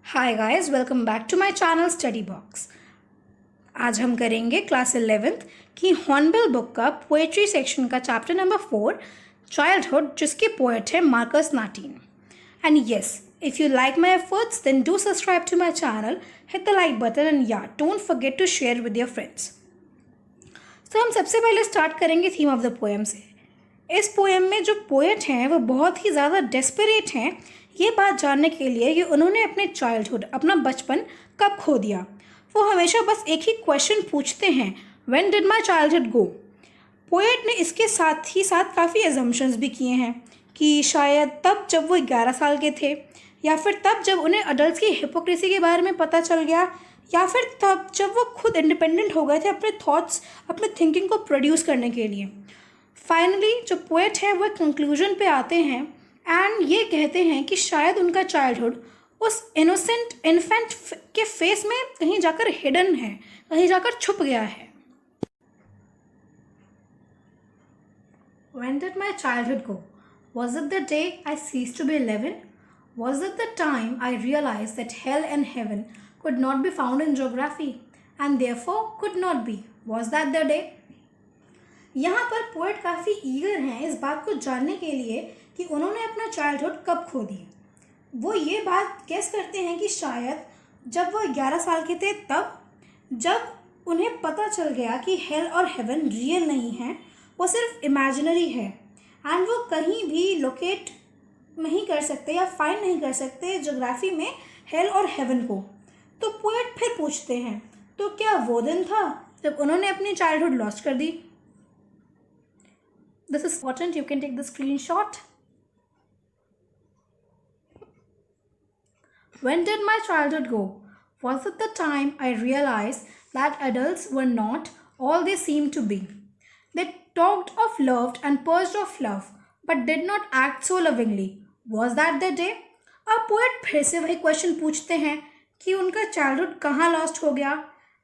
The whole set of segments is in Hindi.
Hi guys, welcome back to my channel study box. आज हम करेंगे क्लास 11th की हॉर्नबिल बुक का पोएट्री सेक्शन का चैप्टर नंबर 4 चाइल्डहुड, जिसके पोएट है Markus Natten. And yes, if you like my efforts then do subscribe to my channel, hit the like button and yeah don't forget to share with your friends. तो हम सबसे पहले स्टार्ट करेंगे थीम ऑफ द पोएम से। इस पोएम में जो पोएट हैं वो बहुत ही ज़्यादा डेस्परेट हैं ये बात जानने के लिए कि उन्होंने अपने चाइल्डहुड, अपना बचपन कब खो दिया। वो हमेशा बस एक ही क्वेश्चन पूछते हैं, when did my childhood go. Poet ने इसके साथ ही साथ काफ़ी एजम्पशंस भी किए हैं कि शायद तब जब वो 11 साल के थे, या फिर तब जब उन्हें अडल्ट की हिपोक्रेसी के बारे में पता चल गया, या फिर तब जब वो खुद इंडिपेंडेंट हो गए थे अपने थॉट्स, अपने थिंकिंग को प्रोड्यूस करने के लिए। फाइनली जो पोएट है वो कंक्लूजन पे आते हैं एंड ये कहते हैं कि शायद उनका चाइल्डहुड उस इनोसेंट इन्फेंट के फेस में कहीं जाकर हिडन है, कहीं जाकर छुप गया है। When did my childhood go? Was it the day I ceased to be 11? Was it the time I realized that hell and heaven could not be found in geography and therefore could not be? Was that the day? यहाँ पर पोएट काफ़ी ईगर हैं इस बात को जानने के लिए कि उन्होंने अपना चाइल्डहुड कब खो दिया। वो ये बात गेस करते हैं कि शायद जब वो 11 साल के थे, तब जब उन्हें पता चल गया कि हेल और हेवन रियल नहीं है, वो सिर्फ इमेजिनरी है एंड वो कहीं भी लोकेट नहीं कर सकते या फाइंड नहीं कर सकते ज्योग्राफी में हेल और हेवन को। तो पोएट फिर पूछते हैं, तो क्या वो दिन था जब उन्होंने अपनी चाइल्डहुड लॉस्ट कर दी। This is important. You can take the screenshot. When did my childhood go? Was it the time I realized that adults were not all they seemed to be? They talked of love and purged of love, but did not act so lovingly. Was that the day? अब पोएट फिर से वही क्वेश्चन पूछते हैं कि उनका चाइल्डहुड कहाँ लॉस्ट हो गया।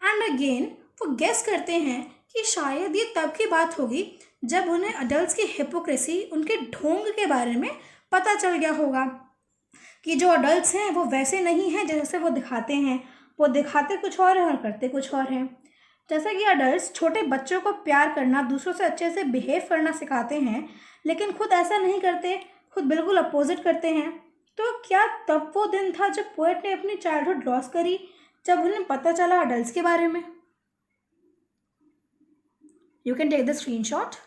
एंड अगेन वो गेस करते हैं कि शायद ये तब की बात होगी जब उन्हें अडल्ट्स की हिपोक्रेसी, उनके ढोंग के बारे में पता चल गया होगा कि जो अडल्ट्स हैं वो वैसे नहीं हैं जैसे वो दिखाते हैं। वो दिखाते कुछ और हैं और करते कुछ और हैं। जैसा कि अडल्ट्स छोटे बच्चों को प्यार करना, दूसरों से अच्छे से बिहेव करना सिखाते हैं, लेकिन खुद ऐसा नहीं करते, खुद बिल्कुल अपोजिट करते हैं। तो क्या तब वो दिन था जब पोएट ने अपनी चाइल्डहुड लॉस करी, जब उन्हें पता चला अडल्ट्स के बारे में। You can take the screenshot.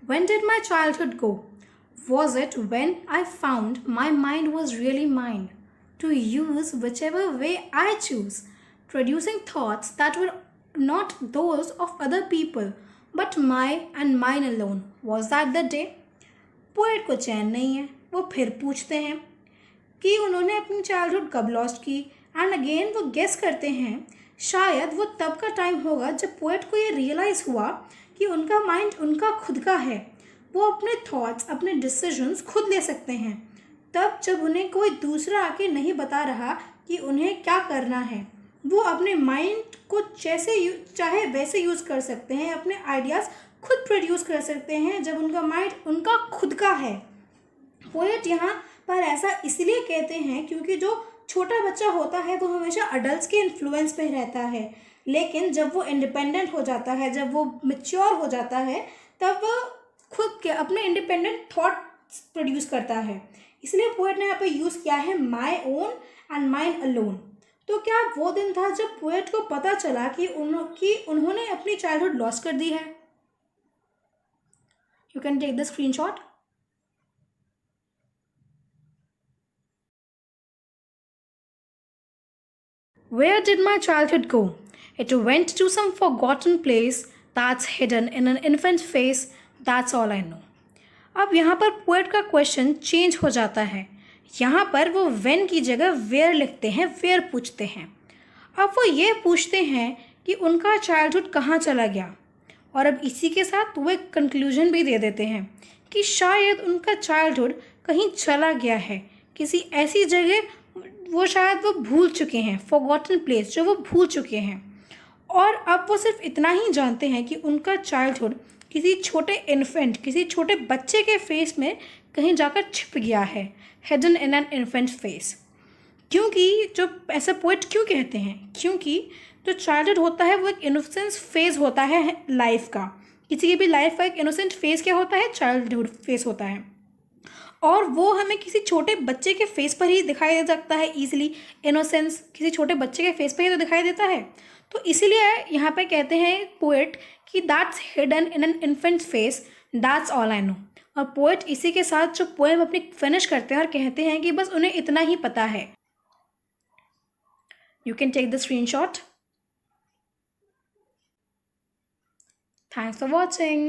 When did my childhood go? Was it when I found my mind was really mine, to use whichever way I choose, producing thoughts that were not those of other people, but my and mine alone? Was that the day? Poet को चैन नहीं है। वो फिर पूछते हैं कि उन्होंने अपनी चाइल्डहुड कब लॉस्ट की। एंड अगेन वो गेस करते हैं शायद वो तब का टाइम होगा जब पोएट को ये रियलाइज़ हुआ कि उनका माइंड उनका खुद का है, वो अपने थॉट्स, अपने डिसीजंस खुद ले सकते हैं, तब जब उन्हें कोई दूसरा आके नहीं बता रहा कि उन्हें क्या करना है। वो अपने माइंड को जैसे चाहे वैसे यूज़ कर सकते हैं, अपने आइडियाज़ खुद प्रोड्यूस कर सकते हैं जब उनका माइंड उनका खुद का है। पोएट यहाँ पर ऐसा इसलिए कहते हैं क्योंकि जो छोटा बच्चा होता है वो हमेशा अडल्ट्स के इन्फ्लुएंस पे रहता है, लेकिन जब वो इंडिपेंडेंट हो जाता है, जब वो मैच्योर हो जाता है, तब वो खुद के अपने इंडिपेंडेंट थॉट्स प्रोड्यूस करता है। इसलिए पोएट ने यहाँ पे यूज़ किया है my own and mine alone. तो क्या वो दिन था जब पोएट को पता चला कि उन्होंने अपनी चाइल्डहुड लॉस कर दी है। You can take the screenshot. Where did my childhood go? It went to some forgotten place that's hidden in an infant face. That's all I know. अब यहाँ पर पोएट का क्वेश्चन चेंज हो जाता है। यहाँ पर वो when की जगह where लिखते हैं, where पूछते हैं। अब वो ये पूछते हैं कि उनका चाइल्डहुड कहाँ चला गया, और अब इसी के साथ वो एक कंक्लूजन भी दे देते हैं कि शायद उनका चाइल्डहुड कहीं चला गया है, किसी ऐसी जगह वो शायद वो भूल चुके हैं, फॉरगॉटन प्लेस जो वो भूल चुके हैं। और अब वो सिर्फ इतना ही जानते हैं कि उनका चाइल्डहुड किसी छोटे इन्फेंट, किसी छोटे बच्चे के फेस में कहीं जाकर छिप गया है, hidden in an infant face. क्योंकि जो ऐसा पोएट क्यों कहते हैं, क्योंकि जो चाइल्डहुड होता है वो एक इनोसेंस फेज होता है लाइफ का। किसी की भी लाइफ का एक इनोसेंट फेज क्या होता है, चाइल्डहुड फेज होता है, और वो हमें किसी छोटे बच्चे के फेस पर ही दिखाई दे सकता है ईजिली। इनोसेंस किसी छोटे बच्चे के फेस पर ही तो दिखाई देता है। तो इसीलिए यहाँ पे कहते हैं पोएट कि that's hidden in an infant face, that's all I know. और पोएट इसी के साथ जो पोएम अपनी फिनिश करते हैं और कहते हैं कि बस उन्हें इतना ही पता है। You can take the screenshot. Thanks for watching.